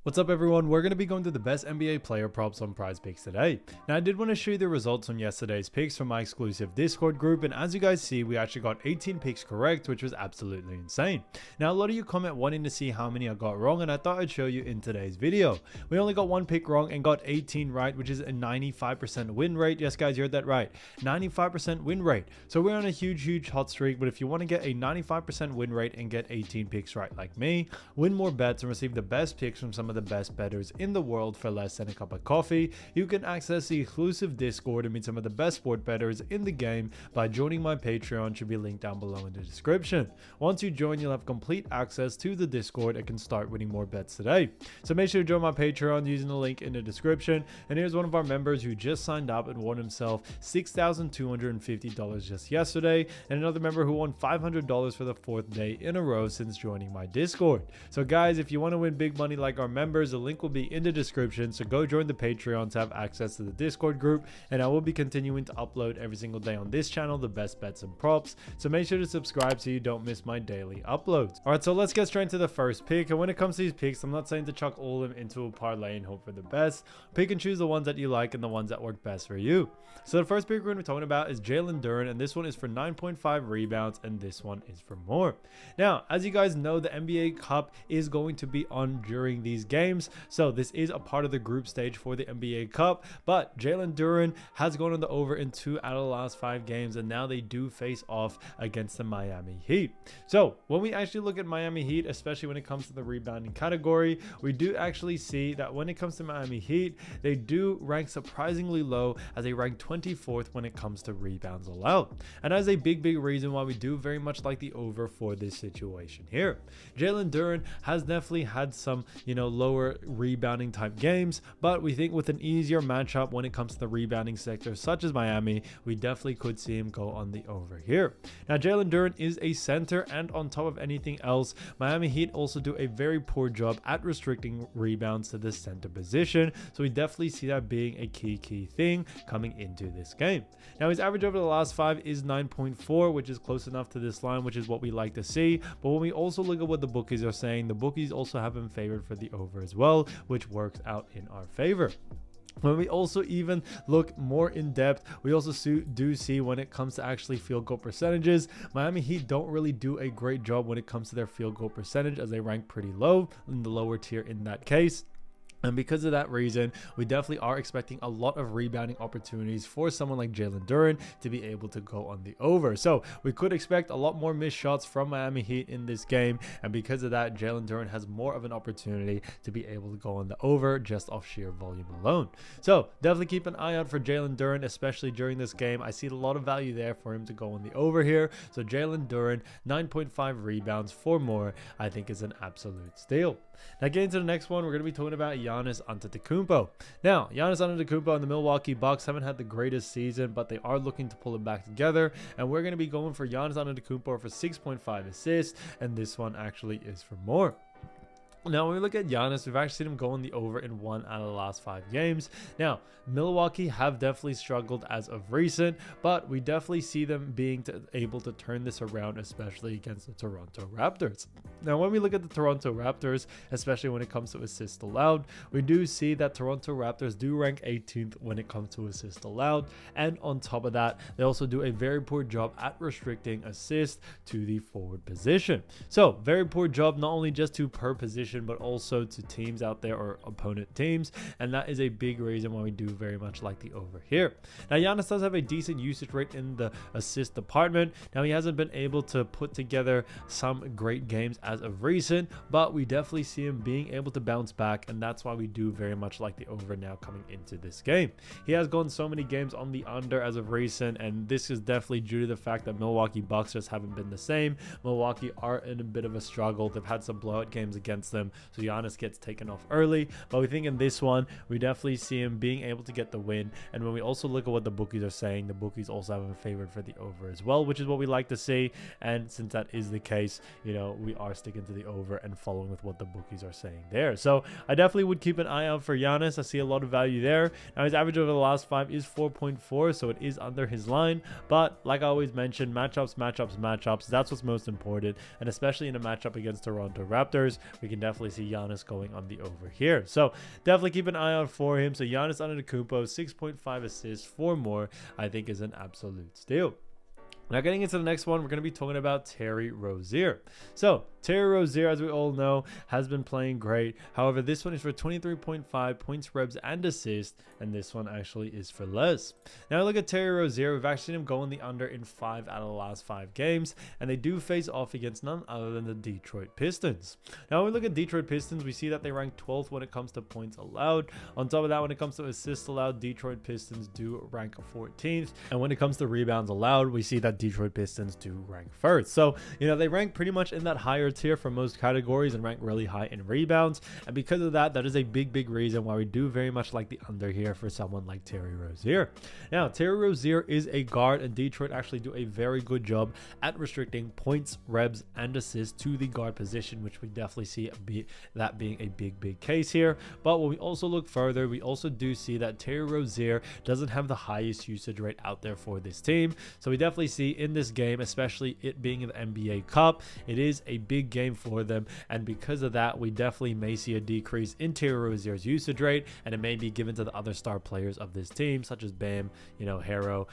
What's up everyone, we're going to be going through the best NBA player props on Prizepicks today. Now I did want to show you the results from yesterday's picks from my exclusive Discord group, and as you guys see we actually got 18 picks correct, which was absolutely insane. Now a lot of you comment wanting to see how many I got wrong, and I thought I'd show you in today's video. We only got one pick wrong and got 18 right, which is a 95% win rate. Yes guys, you heard that right, 95% win rate. So we're on a huge hot streak, but if you want to get a 95% win rate and get 18 picks right like me, win more bets and receive the best picks from some of the best bettors in the world for less than a cup of coffee, you can access the exclusive Discord and meet some of the best sport bettors in the game by joining my Patreon. Should be linked down below in the description. Once you join, you'll have complete access to the Discord and can start winning more bets today. So make sure to join my Patreon using the link in the description. And here's one of our members who just signed up and won himself $6,250 just yesterday, and another member who won $500 for the 4th day in a row since joining my Discord. So guys, if you want to win big money like our members, the link will be in the description, so go join the Patreon to have access to the Discord group, and I will be continuing to upload every single day on this channel the best bets and props, so make sure to subscribe so you don't miss my daily uploads. Alright, so let's get straight into the first pick. And when it comes to these picks, I'm not saying to chuck all of them into a parlay and hope for the best. Pick and choose the ones that you like and the ones that work best for you. So the first pick we're going to be talking about is Jaylen Duran, and this one is for 9.5 rebounds, and this one is for more. Now as you guys know, the NBA Cup is going to be on during these games, so this is a part of the group stage for the NBA Cup, but Jaylen Duran has gone on the over in 2 out of the last 5 games, and now they do face off against the Miami Heat. So when we actually look at Miami Heat, especially when it comes to the rebounding category, we do actually see that when it comes to Miami Heat, they do rank surprisingly low, as they rank 24th when it comes to rebounds allowed, and that is a big reason why we do very much like the over for this situation here. Jaylen Duran has definitely had some, lower rebounding type games, but we think with an easier matchup when it comes to the rebounding sector such as Miami, we definitely could see him go on the over here. Now Jaylen Duran is a center, and on top of anything else, Miami Heat also do a very poor job at restricting rebounds to the center position, so we definitely see that being a key thing coming into this game. Now his average over the last 5 is 9.4, which is close enough to this line, which is what we like to see. But when we also look at what the bookies are saying, the bookies also have him favored for the over as well, which works out in our favor. When we also even look more in depth, we also do see when it comes to actually field goal percentages, Miami Heat don't really do a great job when it comes to their field goal percentage, as they rank pretty low in the lower tier in that case. And because of that reason, we definitely are expecting a lot of rebounding opportunities for someone like Jaylen Duran to be able to go on the over. So we could expect a lot more missed shots from Miami Heat in this game, and because of that, Jaylen Duran has more of an opportunity to be able to go on the over just off sheer volume alone. So definitely keep an eye out for Jaylen Duran, especially during this game. I see a lot of value there for him to go on the over here. So Jaylen Duran, 9.5 rebounds for more, I think is an absolute steal. Now getting to the next one, we're going to be talking about Giannis Antetokounmpo. Now Giannis Antetokounmpo and the Milwaukee Bucks haven't had the greatest season, but they are looking to pull it back together, and we're going to be going for Giannis Antetokounmpo for 6.5 assists, and this one actually is for more. Now when we look at Giannis, we've actually seen him go on the over in 1 out of the last 5 games. Now Milwaukee have definitely struggled as of recent, but we definitely see them being able to turn this around, especially against the Toronto Raptors. Now when we look at the Toronto Raptors, especially when it comes to assists allowed, we do see that Toronto Raptors do rank 18th when it comes to assists allowed, and on top of that, they also do a very poor job at restricting assists to the forward position. So very poor job, not only just to per position, but also to teams out there, or opponent teams, and that is a big reason why we do very much like the over here. Now Giannis does have a decent usage rate in the assist department. Now he hasn't been able to put together some great games as of recent, but we definitely see him being able to bounce back, and that's why we do very much like the over now coming into this game. He has gone so many games on the under as of recent, and this is definitely due to the fact that Milwaukee Bucks just haven't been the same. Milwaukee are in a bit of a struggle. They've had some blowout games against them, so Giannis gets taken off early, but we think in this one we definitely see him being able to get the win. And when we also look at what the bookies are saying, the bookies also have him favored for the over as well, which is what we like to see. And since that is the case, we are sticking to the over and following with what the bookies are saying there. So I definitely would keep an eye out for Giannis. I see a lot of value there. Now his average over the last 5 is 4.4, so it is under his line, but like I always mention, matchups, that's what's most important. And especially in a matchup against Toronto Raptors, we can definitely definitely see Giannis going on the over here. So definitely keep an eye out for him. So Giannis Antetokounmpo, 6.5 assists, 4 more, I think is an absolute steal. Now getting into the next one, we're going to be talking about Terry Rozier. So Terry Rozier, as we all know, has been playing great. However, this one is for 23.5 points, rebs, and assists, and this one actually is for less. Now look at Terry Rozier. We've actually seen him go on the under in 5 out of the last 5 games, and they do face off against none other than the Detroit Pistons. Now when we look at Detroit Pistons, we see that they rank 12th when it comes to points allowed. On top of that, when it comes to assists allowed, Detroit Pistons do rank 14th, and when it comes to rebounds allowed, we see that Detroit Pistons do rank first. So, they rank pretty much in that higher tier for most categories and rank really high in rebounds. And because of that, that is a big reason why we do very much like the under here for someone like Terry Rozier. Now, Terry Rozier is a guard, and Detroit actually do a very good job at restricting points, rebs, and assists to the guard position, which we definitely see that being a big case here. But when we also look further, we also do see that Terry Rozier doesn't have the highest usage rate out there for this team. So we definitely see in this game, especially it being an NBA Cup, it is a big game for them, and because of that, we definitely may see a decrease in Terry Rozier's usage rate, and it may be given to the other star players of this team, such as Bam, Herro,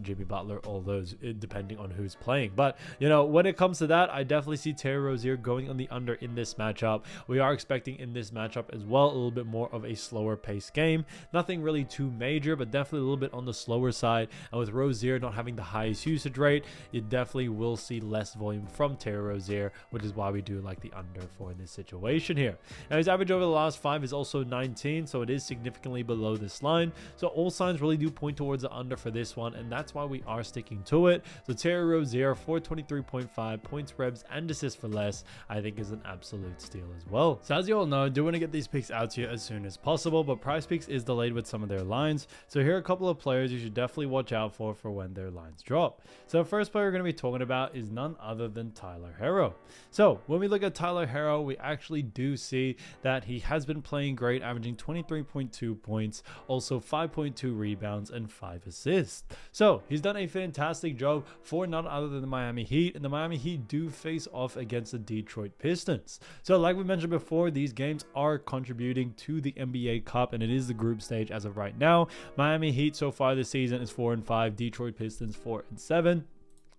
Jimmy Butler, all those, depending on who's playing. But when it comes to that, I definitely see Terry Rozier going on the under in this matchup. We are expecting in this matchup as well a little bit more of a slower paced game, nothing really too major, but definitely a little bit on the slower side. And with Rozier not having the highest usage rate, you definitely will see less volume from Terry Rozier, which is why we do like the under for this situation here. Now his average over the last 5 is also 19, so it is significantly below this line. So all signs really do point towards the under for this one, and that's why we are sticking to it. So Terry Rozier for 23.5 points, rebs, and assists for less, I think is an absolute steal as well. So as you all know, I do want to get these picks out to you as soon as possible, but Prizepicks is delayed with some of their lines. So here are a couple of players you should definitely watch out for when their lines drop. So first player we're going to be talking about is none other than Tyler Herro. So when we look at Tyler Herro, we actually do see that he has been playing great, averaging 23.2 points, also 5.2 rebounds, and 5 assists. So he's done a fantastic job for none other than the Miami Heat, and the Miami Heat do face off against the Detroit Pistons. So like we mentioned before, these games are contributing to the NBA Cup, and it is the group stage as of right now. Miami Heat so far this season is 4-5, Detroit Pistons 4-7.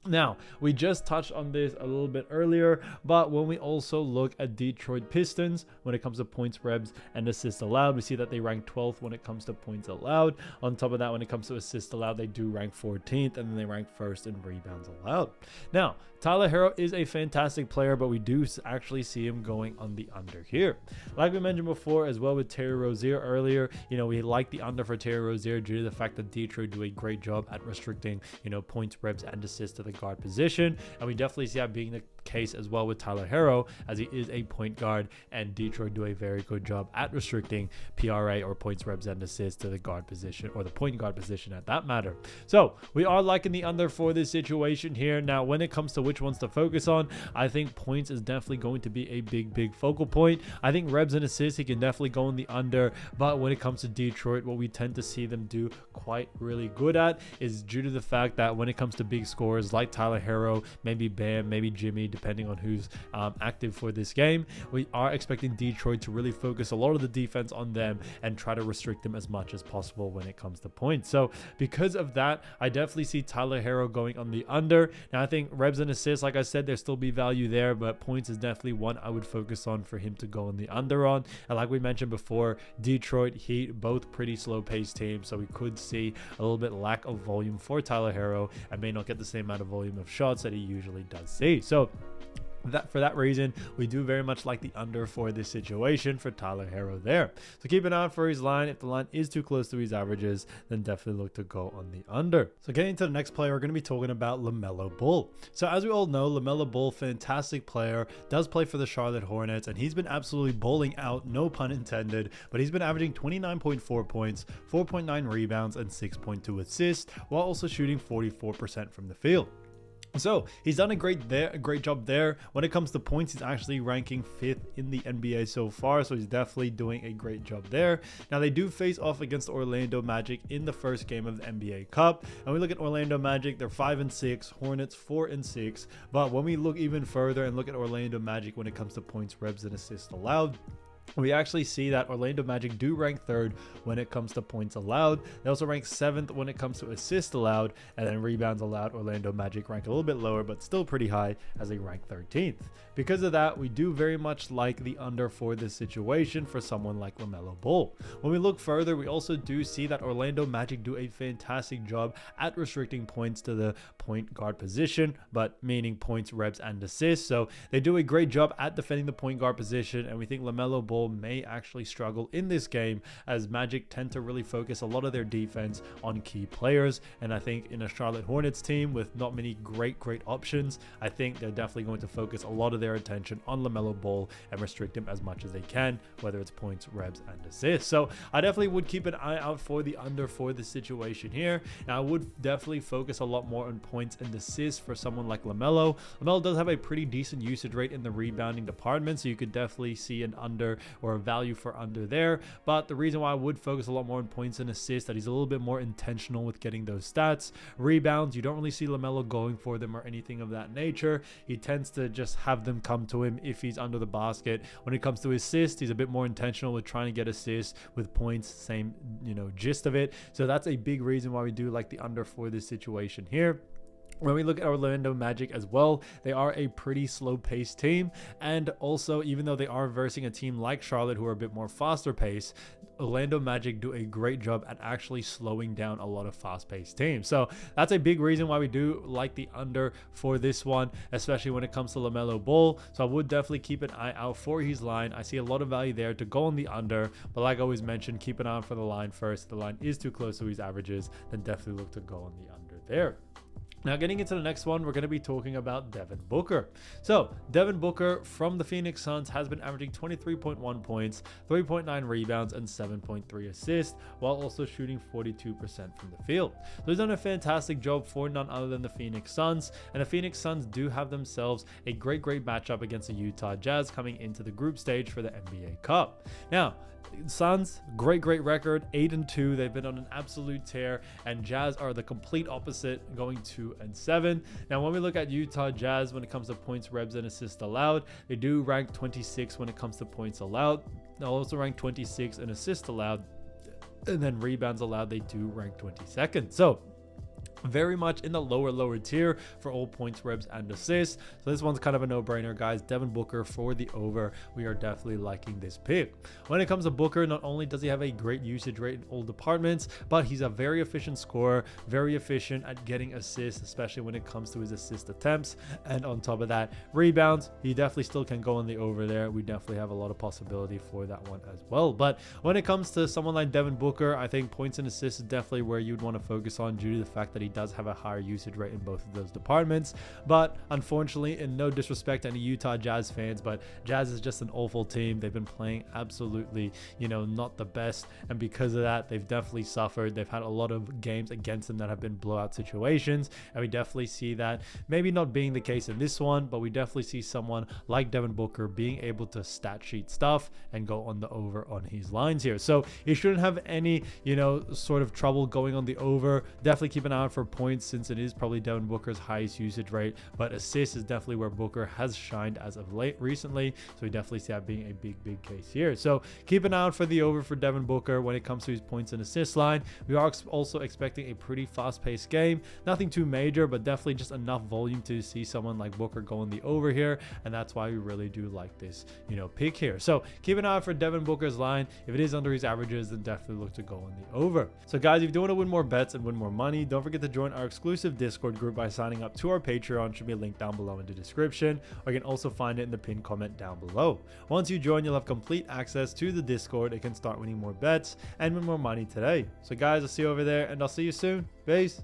Now, we just touched on this a little bit earlier, but when we also look at Detroit Pistons, when it comes to points, rebs, and assists allowed, we see that they rank 12th when it comes to points allowed. On top of that, when it comes to assists allowed, they do rank 14th, and then they rank first in rebounds allowed. Now, Tyler Herro is a fantastic player, but we do actually see him going on the under here. Like we mentioned before as well with Terry Rozier earlier, we like the under for Terry Rozier due to the fact that Detroit do a great job at restricting, points, rebs, and assists to the guard position. And we definitely see that being the case as well with Tyler Herro, as he is a point guard, and Detroit do a very good job at restricting PRA or points, rebs, and assists to the guard position, or the point guard position at that matter. So we are liking the under for this situation here. Now, when it comes to which ones to focus on, I think points is definitely going to be a big focal point. I think rebs and assists, he can definitely go in the under, but when it comes to Detroit, what we tend to see them do quite really good at is due to the fact that when it comes to big scorers like Tyler Herro, maybe Bam, maybe Jimmy, depending on who's active for this game, we are expecting Detroit to really focus a lot of the defense on them and try to restrict them as much as possible when it comes to points. So because of that, I definitely see Tyler Herro going on the under. Now I think rebs and assists, like I said, there still be value there, but points is definitely one I would focus on for him to go on the under on. And like we mentioned before, Detroit, Heat, both pretty slow paced teams, so we could see a little bit lack of volume for Tyler Herro and may not get the same amount of volume of shots that he usually does see. So for that reason, we do very much like the under for this situation for Tyler Herro there. So keep an eye out for his line. If the line is too close to his averages, then definitely look to go on the under. So getting to the next player, we're going to be talking about LaMelo Ball. So as we all know, LaMelo Ball, fantastic player, does play for the Charlotte Hornets, and he's been absolutely balling out, no pun intended, but he's been averaging 29.4 points, 4.9 rebounds, and 6.2 assists, while also shooting 44% from the field. So he's done a great job there. When it comes to points, he's actually ranking 5th in the NBA so far, so he's definitely doing a great job there. Now they do face off against Orlando Magic in the first game of the NBA Cup, and we look at Orlando Magic, they're 5-6, Hornets 4-6. But when we look even further and look at Orlando Magic when it comes to points, revs, and assists allowed, we actually see that Orlando Magic do rank 3rd when it comes to points allowed. They also rank 7th when it comes to assists allowed, and then rebounds allowed. Orlando Magic rank a little bit lower, but still pretty high as they rank 13th. Because of that, we do very much like the under for this situation for someone like LaMelo Ball. When we look further, we also do see that Orlando Magic do a fantastic job at restricting points to the point guard position, but meaning points, revs, and assists. So they do a great job at defending the point guard position, and we think LaMelo Ball may actually struggle in this game, as Magic tend to really focus a lot of their defense on key players. And I think in a Charlotte Hornets team with not many great options, I think they're definitely going to focus a lot of their attention on LaMelo Ball and restrict him as much as they can, whether it's points, revs, and assists. So I definitely would keep an eye out for the under for this situation here. And I would definitely focus a lot more on points and assists for someone like LaMelo. LaMelo does have a pretty decent usage rate in the rebounding department, so you could definitely see an under or a value for under there. But the reason why I would focus a lot more on points and assists, that he's a little bit more intentional with getting those stats. Rebounds, you don't really see LaMelo going for them or anything of that nature. He tends to just have them come to him if he's under the basket. When it comes to assists, he's a bit more intentional with trying to get assists. With points, same gist of it. So that's a big reason why we do like the under for this situation here. When we look at Orlando Magic as well, they are a pretty slow-paced team, and also even though they are versing a team like Charlotte who are a bit more faster paced, Orlando Magic do a great job at actually slowing down a lot of fast-paced teams. So that's a big reason why we do like the under for this one, especially when it comes to LaMelo Ball. So I would definitely keep an eye out for his line. I see a lot of value there to go on the under, but like I always mentioned, keep an eye out for the line first. If the line is too close to his averages, then definitely look to go on the under there. Now, getting into the next one, we're going to be talking about Devin Booker. So, Devin Booker from the Phoenix Suns has been averaging 23.1 points, 3.9 rebounds, and 7.3 assists, while also shooting 42% from the field. So, he's done a fantastic job for none other than the Phoenix Suns, and the Phoenix Suns do have themselves a great matchup against the Utah Jazz coming into the group stage for the NBA Cup. Now, Suns, great record, 8-2. They've been on an absolute tear, and Jazz are the complete opposite, going 2-7. Now, when we look at Utah Jazz, when it comes to points, revs, and assists allowed, they do rank 26 when it comes to points allowed. They'll also rank 26 in assists allowed, and then rebounds allowed, they do rank 22nd. So very much in the lower tier for all points, revs, and assists. So this one's kind of a no-brainer, guys. Devin Booker for the over. We are definitely liking this pick. When it comes to Booker, not only does he have a great usage rate in all departments, but he's a very efficient scorer, very efficient at getting assists, especially when it comes to his assist attempts. And on top of that, rebounds, he definitely still can go on the over there. We definitely have a lot of possibility for that one as well. But when it comes to someone like Devin Booker, I think points and assists is definitely where you'd want to focus on due to the fact that he does have a higher usage rate in both of those departments. But unfortunately, and no disrespect to any Utah Jazz fans, but Jazz is just an awful team. They've been playing absolutely, not the best, and because of that, they've definitely suffered. They've had a lot of games against them that have been blowout situations, and we definitely see that maybe not being the case in this one, but we definitely see someone like Devin Booker being able to stat sheet stuff and go on the over on his lines here. So he shouldn't have any, sort of trouble going on the over. Definitely keep an eye out for points, since it is probably Devin Booker's highest usage rate, but assists is definitely where Booker has shined as of late recently. So we definitely see that being a big case here. So keep an eye out for the over for Devin Booker when it comes to his points and assist line. We are also expecting a pretty fast-paced game. Nothing too major, but definitely just enough volume to see someone like Booker go on the over here, and that's why we really do like this, pick here. So keep an eye out for Devin Booker's line. If it is under his averages, then definitely look to go on the over. So guys, if you do want to win more bets and win more money, don't forget to join our exclusive Discord group by signing up to our Patreon. Should be a link down below in the description, or you can also find it in the pinned comment down below. Once you join, you'll have complete access to the Discord and can start winning more bets and win more money today. So guys, I'll see you over there, and I'll see you soon. Peace.